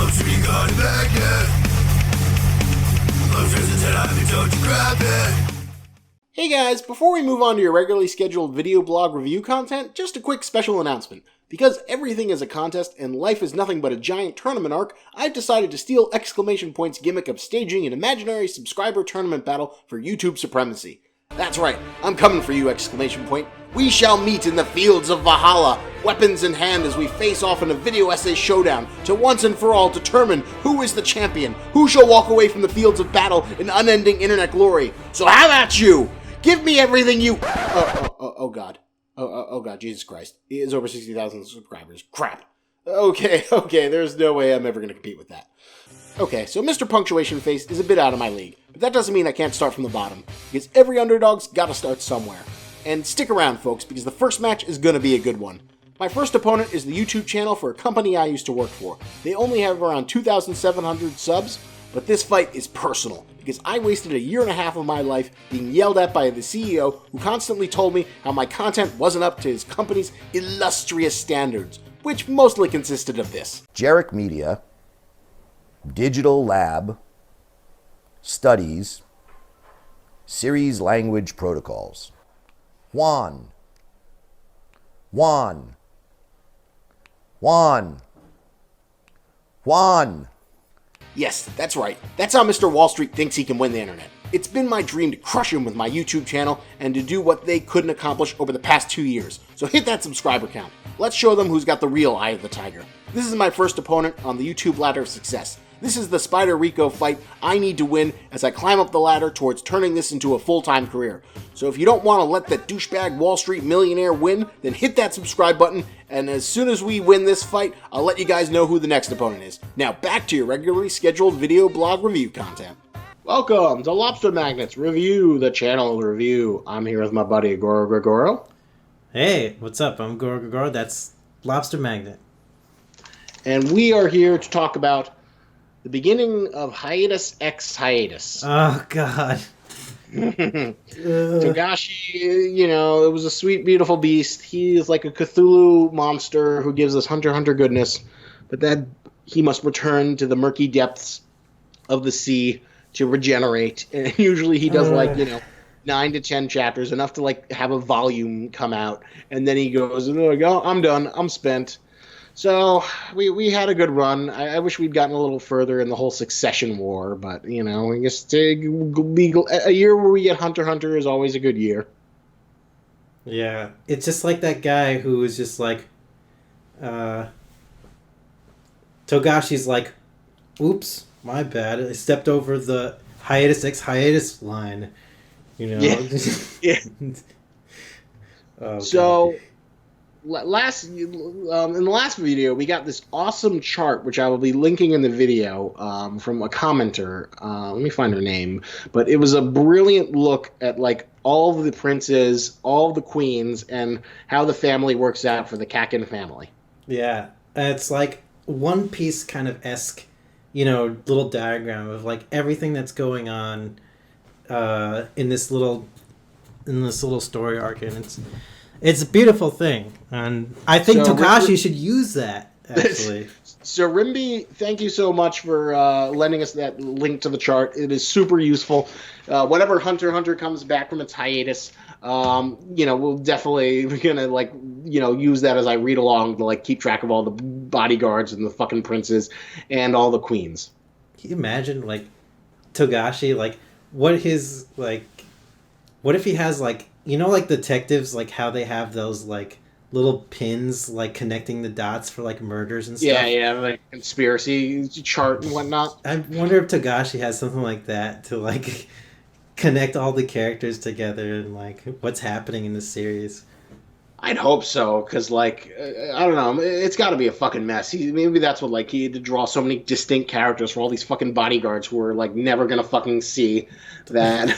Lobster Magnet. Lobster's a 10, don't you grab it. Hey guys, before we move on to your regularly scheduled video blog review content, just a quick special announcement. Because everything is a contest and life is nothing but a giant tournament arc, I've decided to steal Exclamation Point's gimmick of staging an imaginary subscriber tournament battle for YouTube supremacy. That's right, I'm coming for you, Exclamation Point. We shall meet in the fields of Valhalla, weapons in hand as we face off in a video essay showdown to once and for all determine who is the champion, who shall walk away from the fields of battle in unending internet glory. So how about you? Give me everything you... Oh God. Oh God, Jesus Christ. He has over 60,000 subscribers. Crap. Okay, there's no way I'm ever going to compete with that. Okay, so Mr. Punctuation Face is a bit out of my league, but that doesn't mean I can't start from the bottom, because every underdog's gotta start somewhere. And stick around, folks, because the first match is gonna be a good one. My first opponent is the YouTube channel for a company I used to work for. They only have around 2,700 subs, but this fight is personal, because I wasted a year and a half of my life being yelled at by the CEO who constantly told me how my content wasn't up to his company's illustrious standards, which mostly consisted of this. Jarek Media, Digital Lab, Studies, Series Language Protocols. Juan. Yes, that's right. That's how Mr. Wall Street thinks he can win the internet. It's been my dream to crush him with my YouTube channel and to do what they couldn't accomplish over the past 2 years. So hit that subscriber count. Let's show them who's got the real eye of the tiger. This is my first opponent on the YouTube ladder of success. This is the Spider Rico fight I need to win as I climb up the ladder towards turning this into a full-time career. So if you don't want to let that douchebag Wall Street millionaire win, then hit that subscribe button, and as soon as we win this fight, I'll let you guys know who the next opponent is. Now back to your regularly scheduled video blog review content. Welcome to Lobster Magnets Review, the channel review. I'm here with my buddy Gorogregoro. Hey, what's up? I'm Gorogregoro. That's Lobster Magnet. And we are here to talk about the beginning of Hiatus X Hiatus. Oh, God. Togashi, it was a sweet, beautiful beast. He is like a Cthulhu monster who gives us Hunter x Hunter goodness, but then he must return to the murky depths of the sea to regenerate. And usually he does 9 to 10 chapters, enough to have a volume come out, and then he goes, "Oh, I'm done. I'm spent." So we had a good run. I wish we'd gotten a little further in the whole Succession War, but I guess a year where we get Hunter x Hunter is always a good year. Yeah, it's just like that guy who was just Togashi's like, "Oops, my bad. I stepped over the Hiatus X Hiatus line." Yeah. Yeah. Oh, so. God. In the last video, we got this awesome chart, which I will be linking in the video, from a commenter. Let me find her name. But it was a brilliant look at all of the princes, all of the queens, and how the family works out for the Kakin family. Yeah, it's like One Piece kind of esque, little diagram of everything that's going on in this little story arc, and it's a beautiful thing, and I think Togashi should use that, actually. So, Rimby, thank you so much for lending us that link to the chart. It is super useful. Whenever Hunter x Hunter comes back from its hiatus, we'll definitely, we're going to, use that as I read along to, keep track of all the bodyguards and the fucking princes and all the queens. Can you imagine, Togashi, what if he has, detectives, how they have those, little pins, connecting the dots for, murders and stuff? Yeah, conspiracy chart and whatnot. I wonder if Togashi has something like that to, connect all the characters together and, what's happening in the series. I'd hope so, because, I don't know, it's got to be a fucking mess. Maybe that's what, he had to draw so many distinct characters for all these fucking bodyguards who were, never gonna fucking see that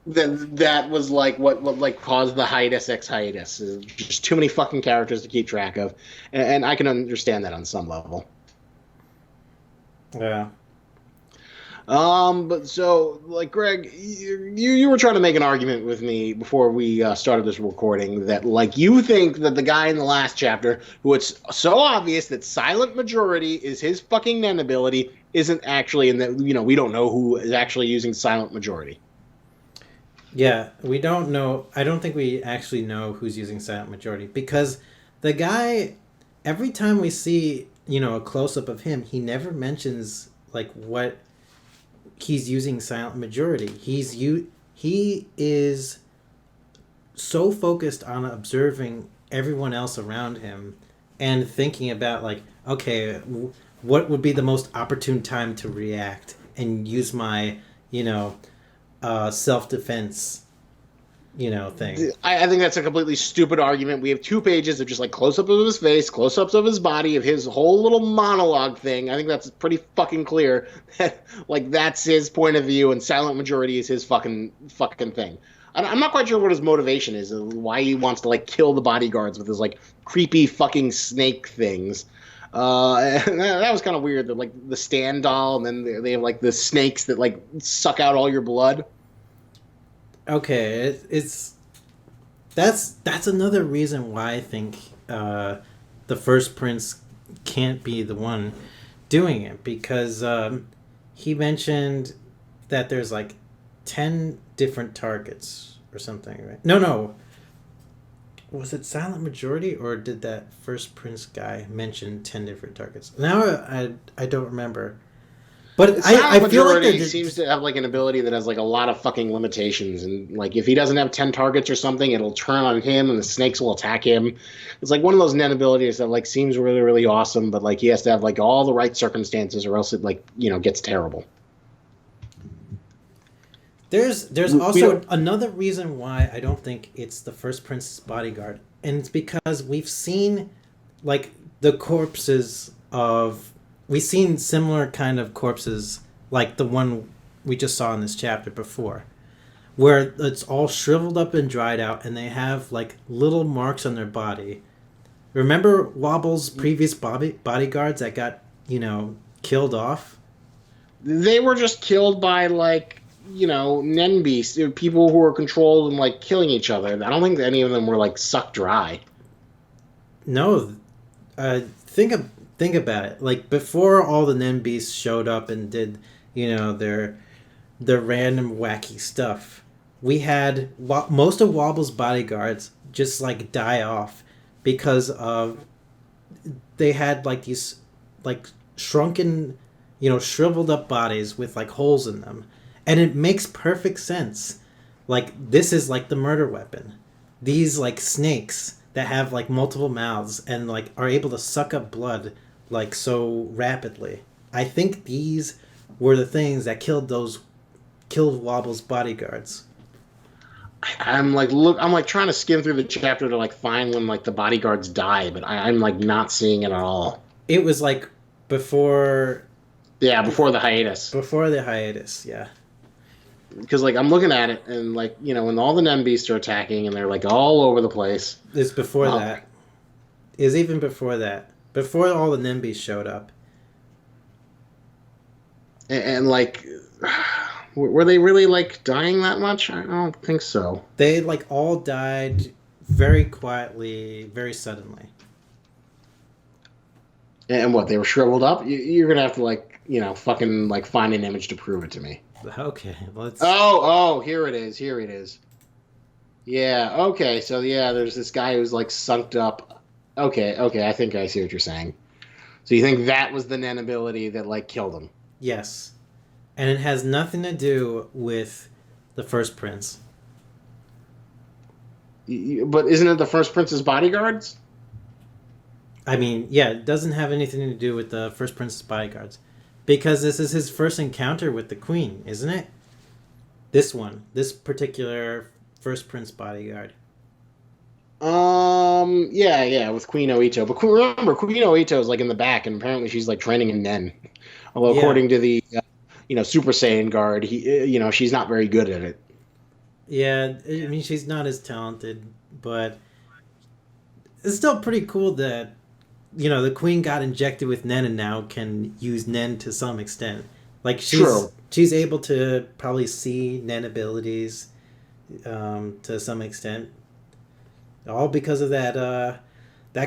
that was, what caused the Hiatus X Hiatus. Just too many fucking characters to keep track of, and I can understand that on some level. Yeah. But so, like, Greg, you were trying to make an argument with me before we started this recording that, like, you think that the guy in the last chapter, who it's so obvious that silent majority is his fucking Nen ability, isn't actually, and that, we don't know who is actually using silent majority. Yeah, we don't know. I don't think we actually know who's using silent majority because the guy, every time we see, a close up of him, he never mentions like what he's using silent majority. He is so focused on observing everyone else around him and thinking about like, okay, what would be the most opportune time to react and use my, self-defense, thing. I think that's a completely stupid argument. We have 2 pages of just like close-ups of his face, close-ups of his body, of his whole little monologue thing. I think that's pretty fucking clear that like that's his point of view, and silent majority is his fucking thing. I'm not quite sure what his motivation is, why he wants to like kill the bodyguards with his like creepy fucking snake things. And that was kind of weird. That like the stand doll, and then they have like the snakes that like suck out all your blood. Okay, that's another reason why I think the first prince can't be the one doing it, because he mentioned that there's like 10 different targets or something, right? No. Was it silent majority, or did that first prince guy mention 10 different targets? Now I don't remember. But I feel like he seems to have like an ability that has like a lot of fucking limitations, and like if he doesn't have 10 targets or something, it'll turn on him and the snakes will attack him. It's like one of those Nen abilities that like seems really, really awesome, but like he has to have like all the right circumstances or else it like gets terrible. There's also another reason why I don't think it's the first prince's bodyguard, and it's because we've seen like the corpses of we've seen similar kind of corpses like the one we just saw in this chapter before, where it's all shriveled up and dried out and they have like little marks on their body. Remember Wobble's previous bodyguards that got, killed off? They were just killed by like, Nen beasts, people who were controlled and like killing each other. I don't think any of them were like sucked dry. No, think about it. Like before all the Nen beasts showed up and did, their random wacky stuff, we had most of Wobble's bodyguards just like die off because of they had like these like shrunken, shriveled up bodies with like holes in them. And it makes perfect sense. Like, this is like the murder weapon. These, like, snakes that have, like, multiple mouths and, like, are able to suck up blood, like, so rapidly. I think these were the things that killed Wobble's bodyguards. I'm trying to skim through the chapter to, like, find when, like, the bodyguards die, but I'm, like, not seeing it at all. It was, like, before... Yeah, before the hiatus. Before the hiatus, yeah. Because, like, I'm looking at it, and, like, when all the Nen beasts are attacking, and they're, like, all over the place. It's before that. It's even before that. Before all the Nen beasts showed up. And, like, were they really, like, dying that much? I don't think so. They, like, all died very quietly, very suddenly. And what, they were shriveled up? You're going to have to, like, fucking, like, find an image to prove it to me. Okay, let's... Oh, here it is. Yeah, okay, so, yeah, there's this guy who's, like, sunked up. Okay, I think I see what you're saying. So you think that was the Nen ability that, like, killed him? Yes. And it has nothing to do with the first prince. But isn't it the first prince's bodyguards? I mean, yeah, it doesn't have anything to do with the first prince's bodyguards. Because this is his first encounter with the queen, isn't it? This particular first prince bodyguard. Yeah, with Queen Oito. But remember, Queen Oito is, like, in the back, and apparently she's, like, training in Nen. Although, according to the, Super Saiyan guard, she's not very good at it. Yeah, I mean, she's not as talented, but it's still pretty cool that, the queen got injected with Nen and now can use Nen to some extent. Like True. she's able to probably see Nen abilities to some extent, all because of that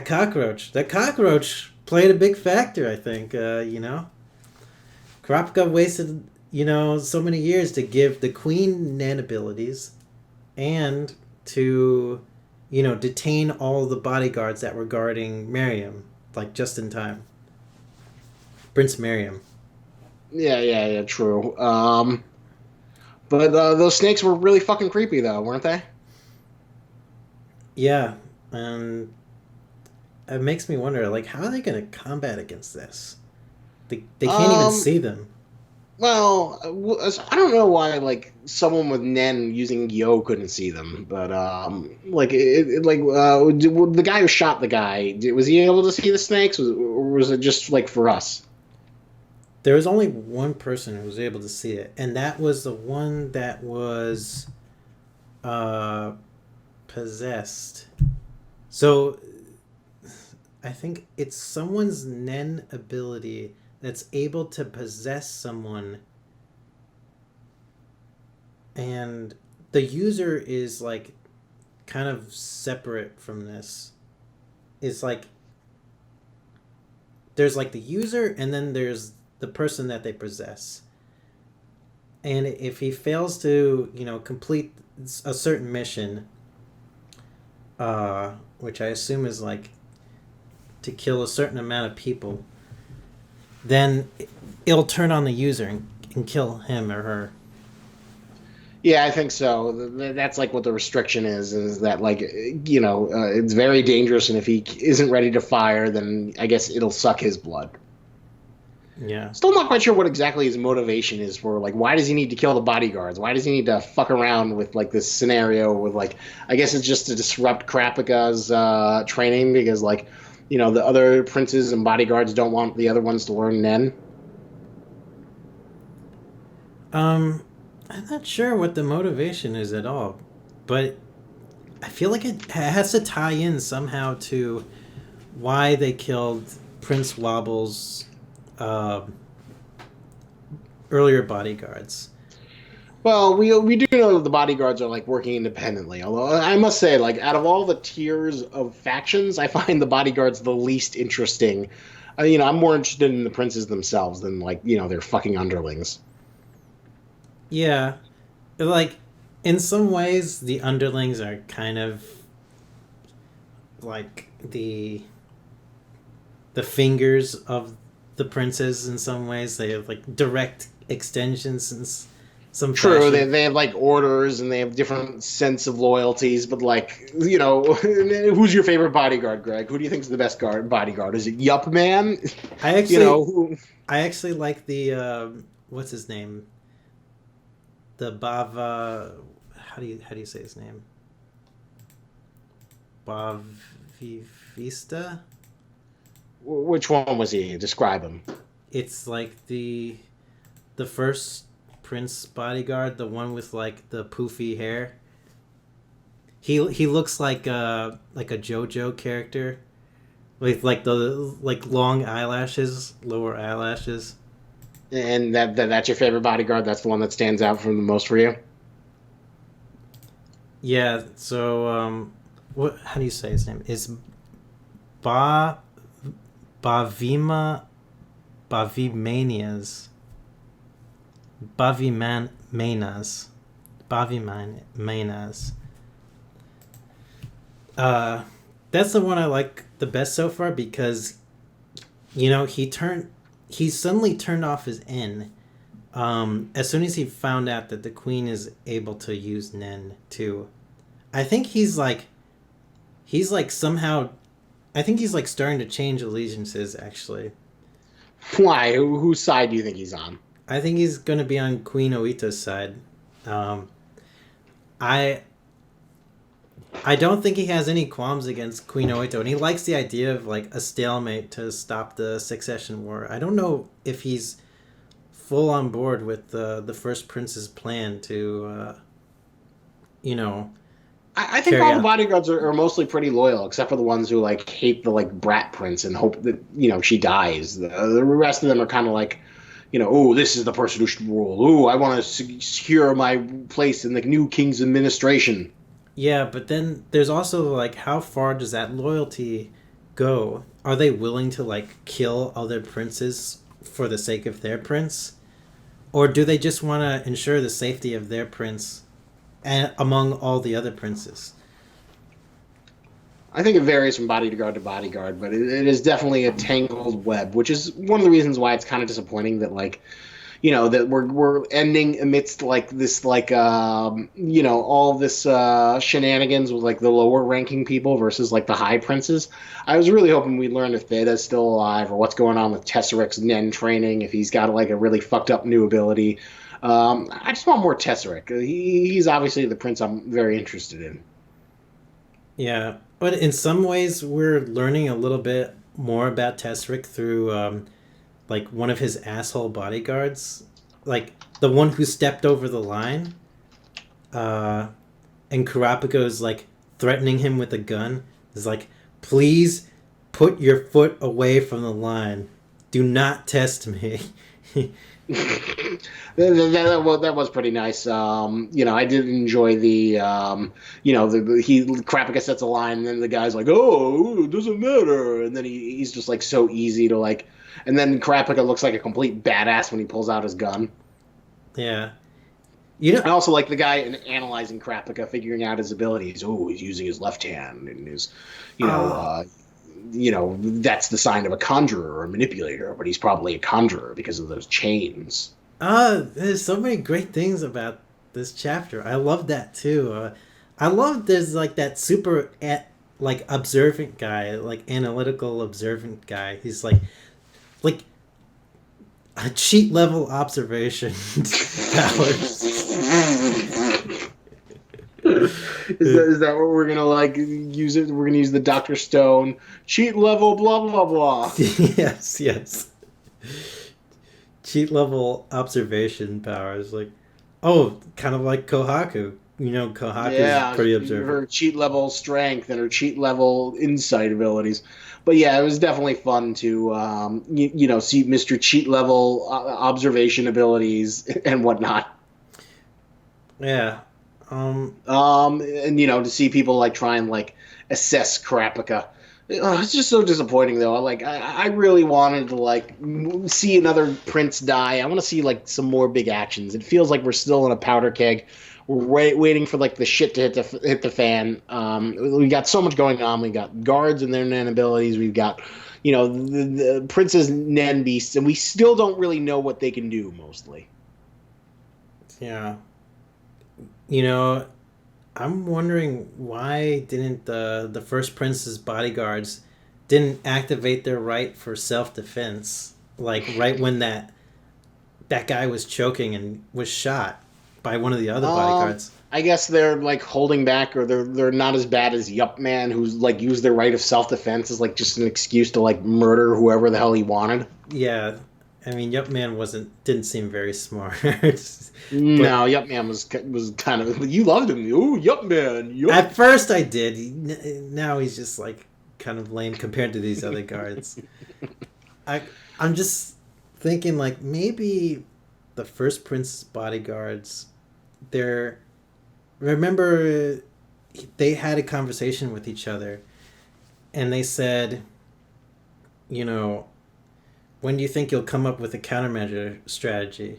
cockroach. That cockroach played a big factor, I think. Kurapika wasted so many years to give the queen Nen abilities, and to detain all the bodyguards that were guarding Miriam, like just in time. Prince Miriam. Yeah, true. But those snakes were really fucking creepy, though, weren't they? Yeah, and it makes me wonder, like, how are they going to combat against this? They can't even see them. Well, I don't know why, like, someone with Nen using Yo couldn't see them, but, the guy who shot the guy, was he able to see the snakes, or was it just, like, for us? There was only one person who was able to see it, and that was the one that was possessed. So I think it's someone's Nen ability that's able to possess someone, and the user is like kind of separate from this. It's like there's like the user, and then there's the person that they possess. And if he fails to complete a certain mission, which I assume is like to kill a certain amount of people, then it'll turn on the user and kill him or her. Yeah, I think so. That's like what the restriction is that, like, it's very dangerous, and if he isn't ready to fire, then I guess it'll suck his blood. Yeah. Still not quite sure what exactly his motivation is for, like, why does he need to kill the bodyguards? Why does he need to fuck around with, like, this scenario with, like, I guess it's just to disrupt Kurapika's training because, like, the other princes and bodyguards don't want the other ones to learn Nen? I'm not sure what the motivation is at all, but I feel like it has to tie in somehow to why they killed Prince Wobble's earlier bodyguards. Well, we do know that the bodyguards are, like, working independently. Although I must say, like, out of all the tiers of factions, I find the bodyguards the least interesting. I'm more interested in the princes themselves than, like, their fucking underlings. Yeah, like in some ways the underlings are kind of like the fingers of the princes. In some ways they have like direct extensions and some True, fashion. they have, like, orders, and they have different sense of loyalties, but, like, who's your favorite bodyguard, Greg? Who do you think is the best bodyguard? Is it Yup Man? I actually I actually like the what's his name? The Bava, how do you say his name? Bavivista? Which one was he? Describe him. It's like the first prince bodyguard, the one with like the poofy hair. He looks like a JoJo character, with like the like long eyelashes, lower eyelashes. And that's your favorite bodyguard? That's the one that stands out from the most for you? Yeah, so how do you say his name? It's Bavimanias. Bavimanas. That's the one I like the best so far because he suddenly turned off his N as soon as he found out that the queen is able to use Nen too. I think he's somehow starting to change allegiances, actually. Why? Whose side do you think he's on? I think he's going to be on Queen Oita's side. I don't think he has any qualms against Queen Oito, and he likes the idea of like a stalemate to stop the Succession War. I don't know if he's full on board with the first prince's plan to, I think all the bodyguards are mostly pretty loyal, except for the ones who like hate the like brat prince and hope that she dies. The rest of them are kind of like, oh, this is the person who should rule. Oh, I want to secure my place in the new king's administration. Yeah, but then there's also like, how far does that loyalty go? Are they willing to like kill other princes for the sake of their prince? Or do they just want to ensure the safety of their prince and among all the other princes? I think it varies from bodyguard to bodyguard, but it is definitely a tangled web, which is one of the reasons why it's kind of disappointing that, like, that we're ending amidst like this, like, all this shenanigans with like the lower ranking people versus like the high princes. I was really hoping we'd learn if Theda's still alive or what's going on with Tesseric's Nen training, if he's got like a really fucked up new ability. I just want more Tesseric. He's obviously the prince I'm very interested in. Yeah, but in some ways we're learning a little bit more about Tesseric through like one of his asshole bodyguards, like the one who stepped over the line, and Kurapika's like threatening him with a gun. Is like, please put your foot away from the line. Do not test me. That was pretty nice. I did enjoy the Kurapika sets a line, and then the guy's like, "Oh, it doesn't matter," and then he's just like so easy to like, and then Kurapika looks like a complete badass when he pulls out his gun. Yeah, I also like the guy analyzing Kurapika, figuring out his abilities. Oh, he's using his left hand, and his, that's the sign of a conjurer or a manipulator, but he's probably a conjurer because of those chains. There's so many great things about this chapter. I love that too. I love there's like that super like observant guy, like analytical observant guy. He's like a cheat level observation powers. Is that what we're gonna like use it? We're gonna use the Dr. Stone cheat level blah blah blah. yes. Cheat level observation powers, like, kind of like Kohaku. Kohaku's pretty observant. Her cheat level strength and her cheat level insight abilities. But yeah, it was definitely fun to see Mr. Cheat level observation abilities and whatnot. Yeah. And to see people like try and like assess Kurapika. It's just so disappointing though. I really wanted to like see another prince die. I want to see like some more big actions. It feels like we're still in a powder keg. We're waiting for like the shit to hit the fan. We got so much going on. We got guards and their Nen abilities. We've got the prince's Nen beasts, and we still don't really know what they can do mostly. Yeah. I'm wondering why didn't the first prince's bodyguards didn't activate their right for self-defense, like right when that guy was choking and was shot by one of the other bodyguards. I guess they're like holding back, or they're not as bad as Yup Man, who's like used their right of self-defense as like just an excuse to like murder whoever the hell he wanted. Yeah. I mean, Yup Man didn't seem very smart. No, Yup Man was kind of, you loved him. Oh, Yup Man. Yup. At first I did. Now he's just like kind of lame compared to these other guards. I'm just thinking like maybe the first prince's bodyguards, remember they had a conversation with each other and they said, when do you think you'll come up with a countermeasure strategy?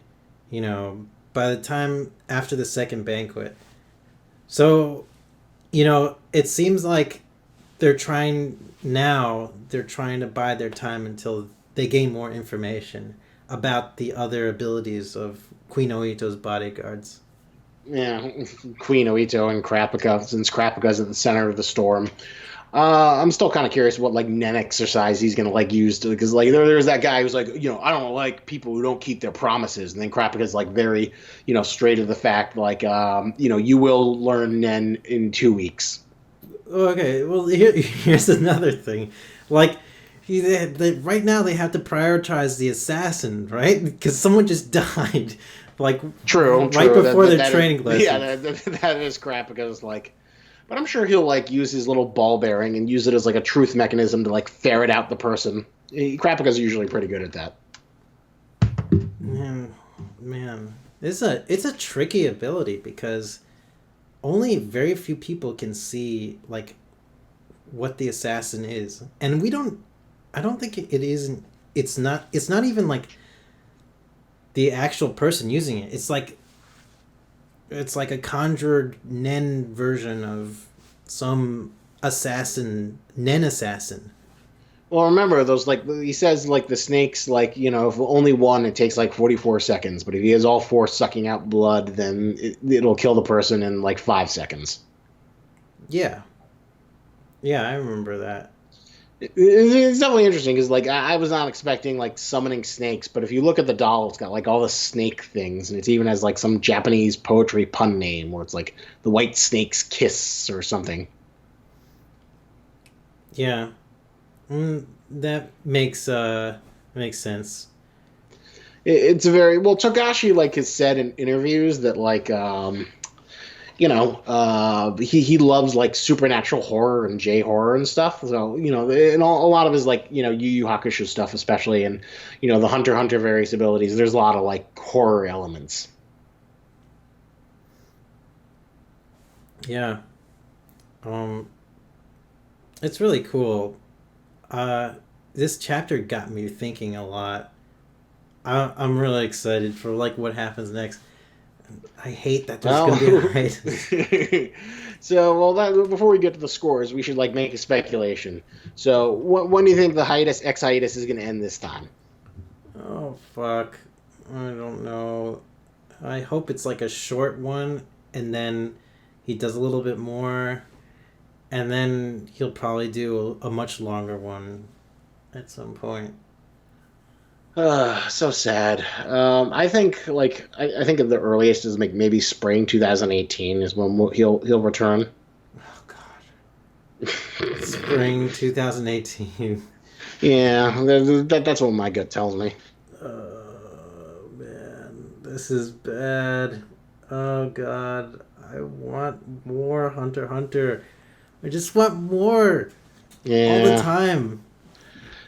By the time after the second banquet. So, it seems like they're trying to bide their time until they gain more information about the other abilities of Queen Oito's bodyguards. Yeah, Queen Oito and Kurapika, since Kurapika's at the center of the storm. I'm still kind of curious what like Nen exercise he's gonna like use to, because like there's that guy who's like, I don't like people who don't keep their promises, and then Kurapika's like very straight to the fact, like you will learn Nen in 2 weeks. Okay, well here's another thing, like right now they have to prioritize the assassin, right? Because someone just died, like true right before their training lesson. Yeah, that is Kurapika's like. But I'm sure he'll like use his little ball bearing and use it as like a truth mechanism to like ferret out the person. Kurapika's usually pretty good at that. Man, it's a tricky ability because only very few people can see like what the assassin is, and we don't. I don't think it isn't. It's not. It's not even like the actual person using it. It's like a conjured Nen version of some assassin, Nen assassin. Well, remember those, like he says, like the snakes, like, you know, if only one, it takes like 44 seconds. But if he has all four sucking out blood, then it'll kill the person in like 5 seconds. Yeah. Yeah, I remember that. It's definitely interesting because, like, I was not expecting like summoning snakes, but if you look at the doll, it's got like all the snake things, and it even has like some Japanese poetry pun name where it's like the white snake's kiss or something. Yeah. That makes sense. It's a very well. Togashi like has said in interviews that like he loves like supernatural horror and J horror and stuff. So and a lot of his like Yu Yu Hakusho stuff, especially, and the Hunter x Hunter various abilities. There's a lot of like horror elements. Yeah. It's really cool. This chapter got me thinking a lot. I'm really excited for like what happens next. I hate that there's going to be a raid. So, before we get to the scores, we should like make a speculation. So, when do you think the Hiatus X Hiatus is going to end this time? Oh fuck, I don't know. I hope it's like a short one, and then he does a little bit more. And then he'll probably do a much longer one at some point. So sad. I think I think at the earliest is like maybe spring 2018 is when he'll return. Oh god. Spring 2018. Yeah, that's what my gut tells me. Oh man, this is bad. Oh god, I want more Hunter x Hunter. I just want more. Yeah. All the time.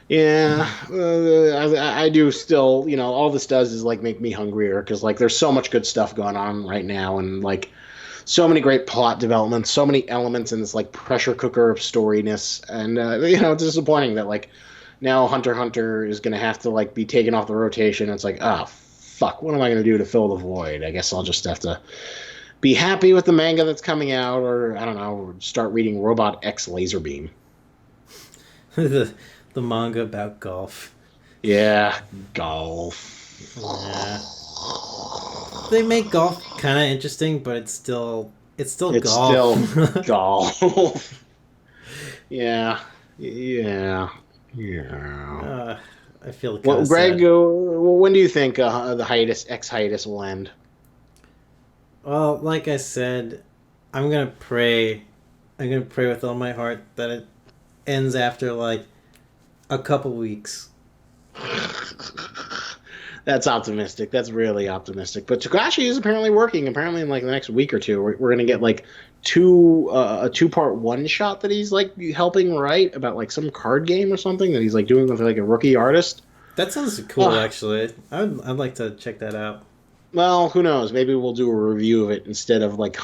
Yeah, I do still, all this does is like make me hungrier because like there's so much good stuff going on right now, and like so many great plot developments, so many elements in this like pressure cooker of storyness, and it's disappointing that like now Hunter x Hunter is gonna have to like be taken off the rotation. It's like, ah, fuck, what am I gonna do to fill the void? I guess I'll just have to be happy with the manga that's coming out, or I don't know, start reading Robot X Laserbeam. The manga about golf. Yeah, golf. Yeah. They make golf kind of interesting, but it's still golf. It's still golf. Yeah. I feel well, Greg, sad. when do you think the Hiatus X Hiatus will end? Well, like I said, I'm gonna pray. I'm gonna pray with all my heart that it ends after like a couple weeks. That's optimistic. That's really optimistic. But Togashi is apparently working. Apparently, in like the next week or two, we're gonna get like a 2-part one shot that he's like helping write about like some card game or something that he's like doing with like a rookie artist. That sounds cool, actually. I'd like to check that out. Well, who knows? Maybe we'll do a review of it instead of like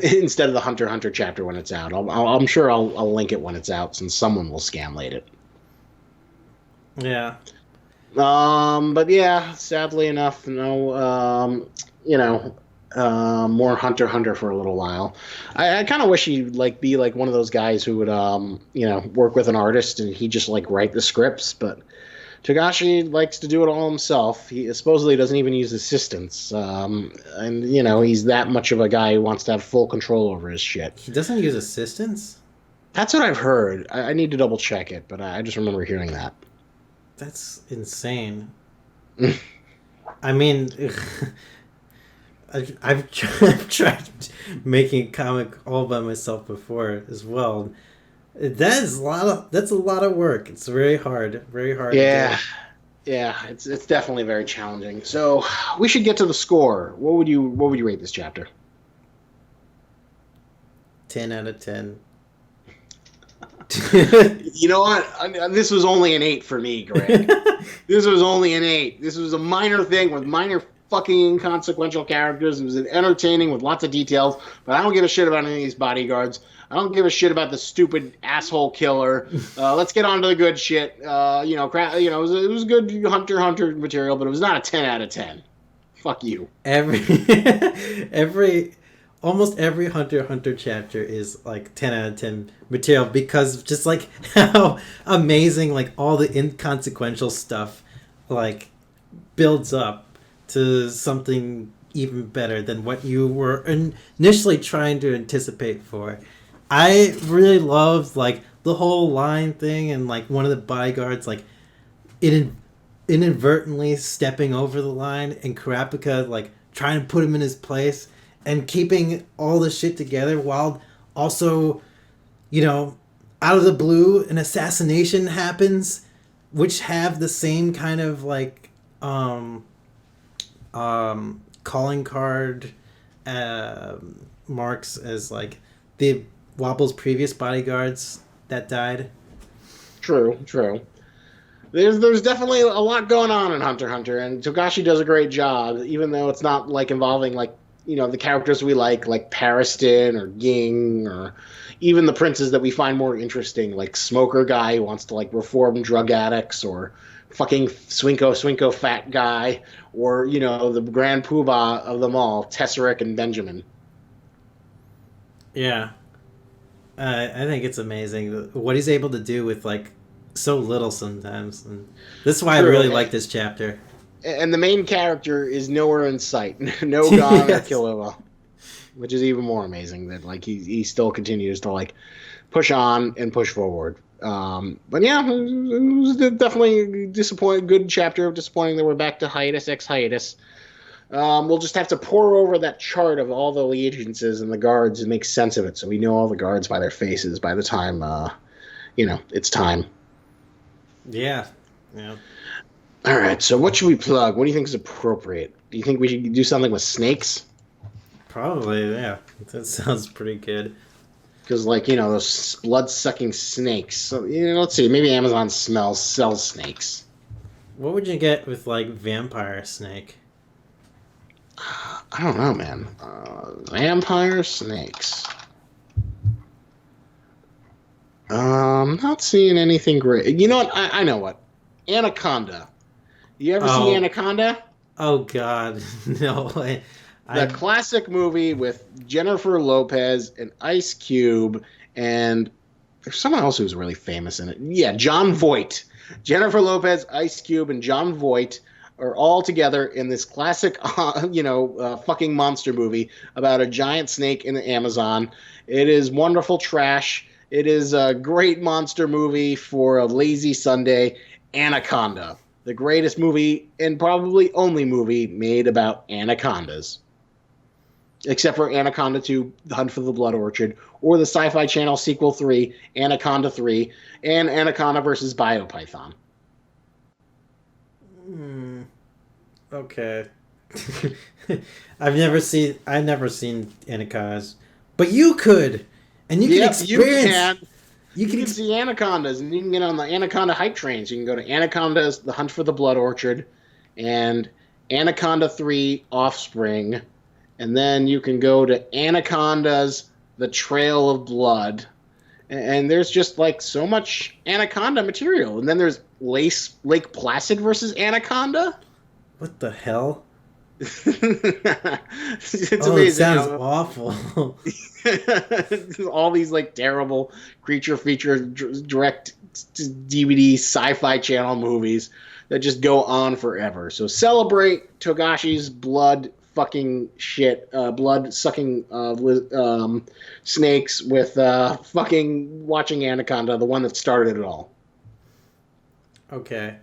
instead of the Hunter x Hunter chapter when it's out. I'm sure I'll link it when it's out, since someone will scanlate it. Yeah. But yeah, sadly enough, more Hunter x Hunter for a little while. I kind of wish he'd like be like one of those guys who would work with an artist and he just like write the scripts, but Togashi likes to do it all himself. He supposedly doesn't even use assistants, and he's that much of a guy who wants to have full control over his shit. He doesn't use assistants? That's what I've heard. I need to double check it, but I just remember hearing that. That's insane. I mean, I've tried making a comic all by myself before as well. That's a lot of work. It's very hard. Yeah, it's definitely very challenging. So we should get to the score. What would you rate this chapter? 10 out of 10. You know what? This was only an 8 for me, Greg. This was only an 8. This was a minor thing with minor fucking inconsequential characters. It was entertaining with lots of details, but I don't give a shit about any of these bodyguards. I don't give a shit about the stupid asshole killer. Let's get on to the good shit. It was good Hunter material, but it was not a 10 out of 10. Fuck you. Almost every Hunter x Hunter chapter is like 10 out of 10 material because just like how amazing like all the inconsequential stuff like builds up to something even better than what you were initially trying to anticipate for. I really loved like the whole line thing and like one of the bodyguards like inadvertently stepping over the line and Kurapika like trying to put him in his place and keeping all this shit together while also, out of the blue an assassination happens which have the same kind of like calling card marks as like the Wobble's previous bodyguards that died. True. There's definitely a lot going on in Hunter x Hunter, and Togashi does a great job, even though it's not like involving like the characters we like Pariston or Ging, or even the princes that we find more interesting, like Smoker guy who wants to like reform drug addicts, or fucking Swinko fat guy, or the grand poobah of them all, Tesseric and Benjamin. Yeah. I think it's amazing what he's able to do with like so little sometimes, and this is why I really like this chapter. And the main character is nowhere in sight, no Gon or Killua, which is even more amazing that like he still continues to like push on and push forward. But yeah, it was definitely disappointing. Good chapter. Disappointing that we're back to Hiatus X Hiatus. We'll just have to pour over that chart of all the allegiances and the guards and make sense of it, so we know all the guards by their faces by the time, it's time. Yeah. All right, so what should we plug? What do you think is appropriate? Do you think we should do something with snakes? Probably, yeah. That sounds pretty good. Because, those blood-sucking snakes. So, let's see. Maybe Amazon sells snakes. What would you get with, vampire snake? I don't know, man. Vampire snakes. Not seeing anything great. You know what? I know what. Anaconda. You ever see Anaconda? Oh, God. No. The classic movie with Jennifer Lopez and Ice Cube, and there's someone else who's really famous in it. Yeah, Jon Voight. Jennifer Lopez, Ice Cube, and Jon Voight are all together in this classic, fucking monster movie about a giant snake in the Amazon. It is wonderful trash. It is a great monster movie for a lazy Sunday. Anaconda, the greatest movie and probably only movie made about anacondas. Except for Anaconda 2, The Hunt for the Blood Orchid, or the Sci-Fi Channel sequel 3, Anaconda 3, and Anaconda versus BioPython. Okay. I've never seen anacondas, but you could, and you can experience. You can see anacondas, and you can get on the Anaconda hype trains. You can go to Anacondas, The Hunt for the Blood Orchid, and Anaconda 3 Offspring, and then you can go to Anacondas, The Trail of Blood, and there's just so much Anaconda material. And then there's Lake Placid versus Anaconda. What the hell? It's amazing. It sounds awful. All these terrible creature feature direct DVD Sci-Fi Channel movies that just go on forever. So celebrate Togashi's blood fucking shit, blood sucking snakes with fucking watching Anaconda, the one that started it all. Okay.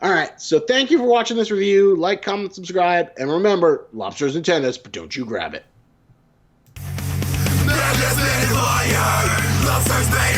All right, so thank you for watching this review. Like, comment, subscribe, and remember, lobsters and tennis, but don't you grab it. Maggots made fire, lobsters made